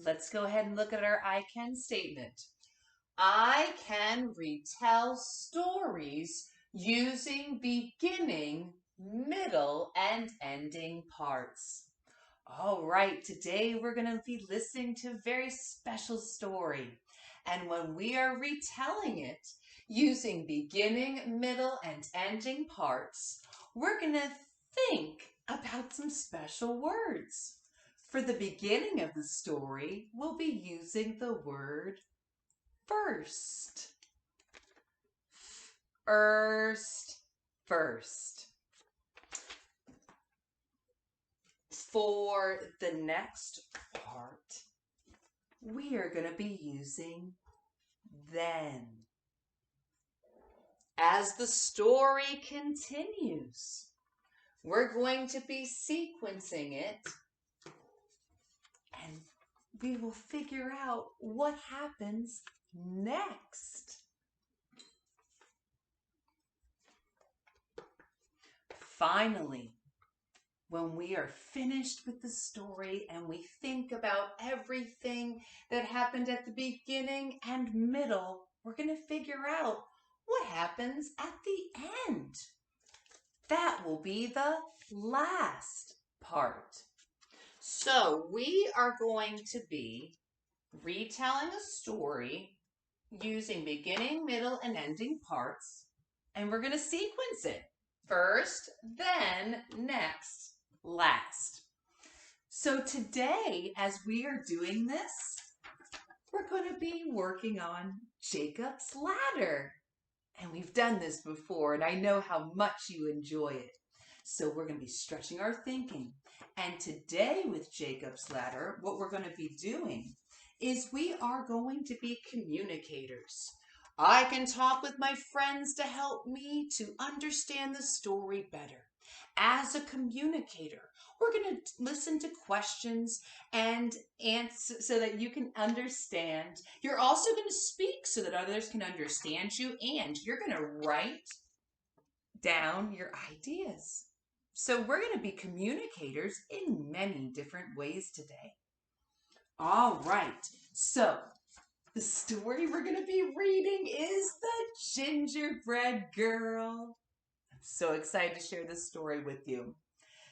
let's go ahead and look at our I can statement. I can retell stories using beginning, middle, and ending parts. All right, today we're going to be listening to a very special story. And when we are retelling it using beginning, middle, and ending parts, we're going to think about some special words. For the beginning of the story, we'll be using the word first. First. For the next part, we are going to be using then. As the story continues, we're going to be sequencing it, and we will figure out what happens next. Finally, when we are finished with the story and we think about everything that happened at the beginning and middle, we're going to figure out what happens at the end. That will be the last part. So we are going to be retelling a story using beginning, middle, and ending parts, and we're going to sequence it. First, then, next, last. So today, as we are doing this, we're going to be working on Jacob's Ladder. And we've done this before, and I know how much you enjoy it. So we're going to be stretching our thinking. And today with Jacob's Ladder, what we're going to be doing is we are going to be communicators. I can talk with my friends to help me to understand the story better. As a communicator, we're going to listen to questions and answer so that you can understand. You're also going to speak so that others can understand you, and you're going to write down your ideas. So we're going to be communicators in many different ways today. All right, so the story we're going to be reading is The Gingerbread Girl. I'm so excited to share this story with you.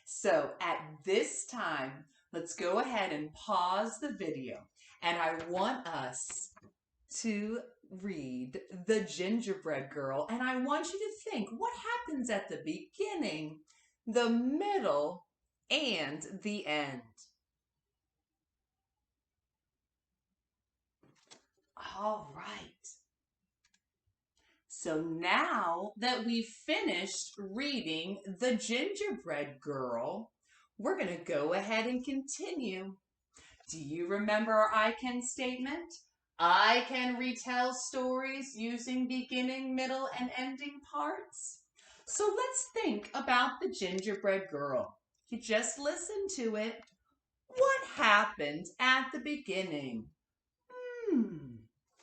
So at this time, let's go ahead and pause the video. And I want us to read The Gingerbread Girl. And I want you to think, what happens at the beginning, the middle, and the end? All right. So now that we've finished reading The Gingerbread Girl, we're going to go ahead and continue. Do you remember our I can statement? I can retell stories using beginning, middle, and ending parts. So let's think about The Gingerbread Girl. You just listen to it. What happened at the beginning?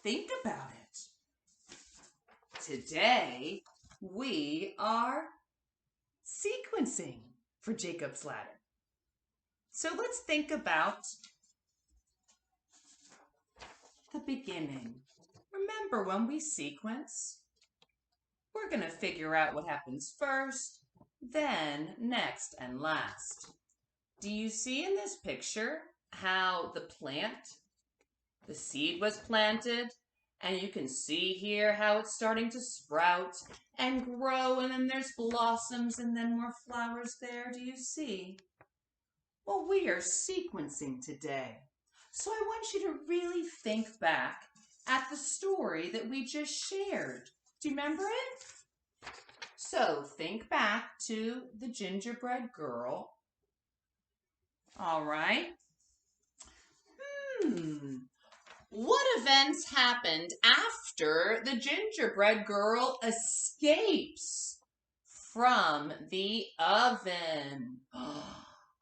Think about it. Today, we are sequencing for Jacob's Ladder. So let's think about the beginning. Remember, when we sequence, we're going to figure out what happens first, then, next, and last. Do you see in this picture how the seed was planted? And you can see here how it's starting to sprout and grow, and then there's blossoms and then more flowers there. Do you see? Well, we are sequencing today. So I want you to really think back at the story that we just shared. Do you remember it? So think back to The Gingerbread Girl. All right. What events happened after the Gingerbread Girl escapes from the oven?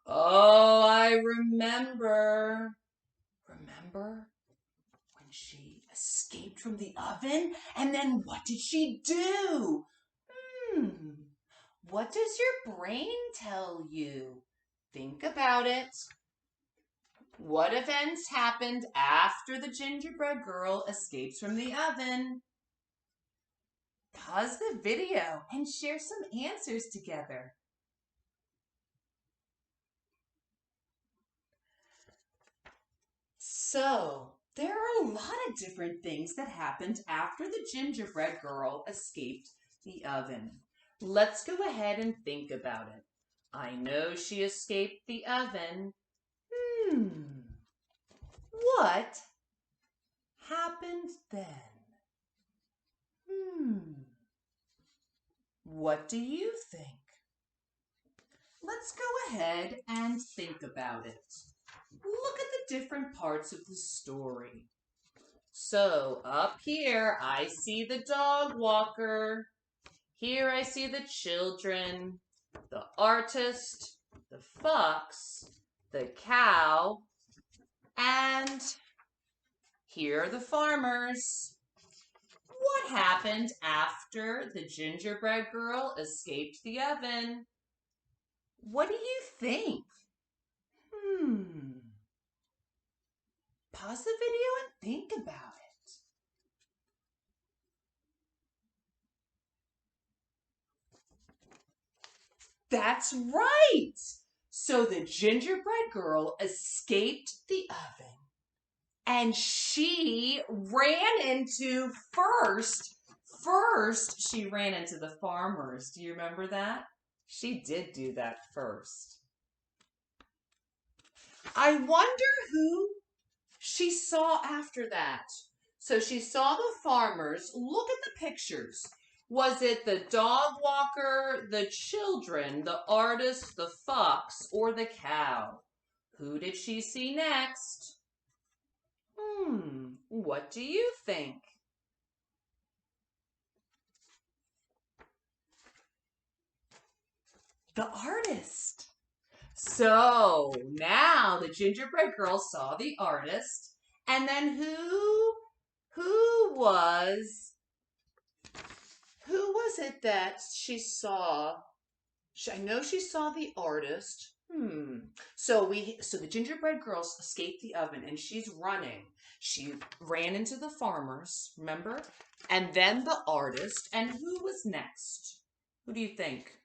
Oh, I remember. Remember when she escaped from the oven? And then what did she do? What does your brain tell you? Think about it. What events happened after the gingerbread girl escapes from the oven? Pause the video and share some answers together. So, there are a lot of different things that happened after the gingerbread girl escaped the oven. Let's go ahead and think about it. I know she escaped the oven. What happened then? What do you think? Let's go ahead and think about it. Look at the different parts of the story. So up here, I see the dog walker. Here I see the children, the artist, the fox, the cow, and here are the farmers. What happened after the gingerbread girl escaped the oven? What do you think? Pause the video and think about it. That's right! So the gingerbread girl escaped the oven and she ran into First, she ran into the farmers. Do you remember that? She did do that first. I wonder who she saw after that. So she saw the farmers. Look at the pictures. Was it the dog walker, the children, the artist, the fox, or the cow? Who did she see next? What do you think? The artist. So now the gingerbread girl saw the artist, and then who was it that she saw? I know she saw the artist. So the gingerbread girl escaped the oven and she's running. She ran into the farmers, remember? And then the artist. And who was next? Who do you think?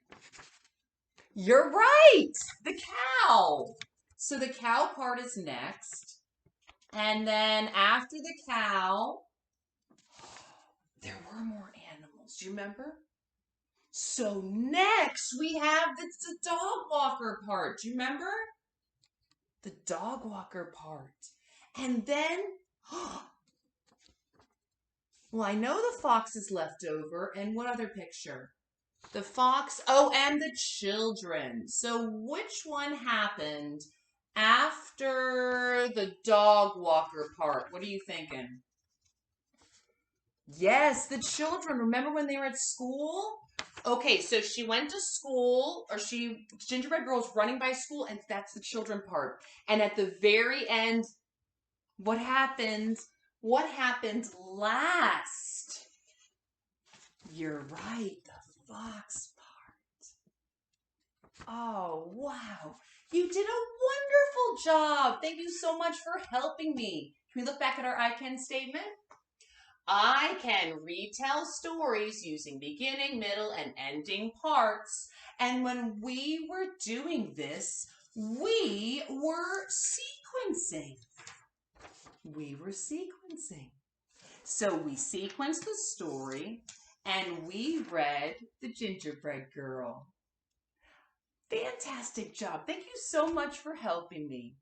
You're right! The cow! So the cow part is next. And then after the cow, there were more animals. Do you remember? So next we have the dog walker part. Do you remember? The dog walker part. And then, well, I know the fox is left over. And what other picture? The fox, and the children. So which one happened after the dog walker part? What are you thinking? Yes, the children. Remember when they were at school? Okay, so she went to school, Gingerbread Girl's running by school, and that's the children part. And at the very end, what happened? What happened last? You're right, the fox part. Oh, wow. You did a wonderful job. Thank you so much for helping me. Can we look back at our I can statement? I can retell stories using beginning, middle, and ending parts. And when we were doing this, we were sequencing. So we sequenced the story and we read The Gingerbread Girl. Fantastic job. Thank you so much for helping me.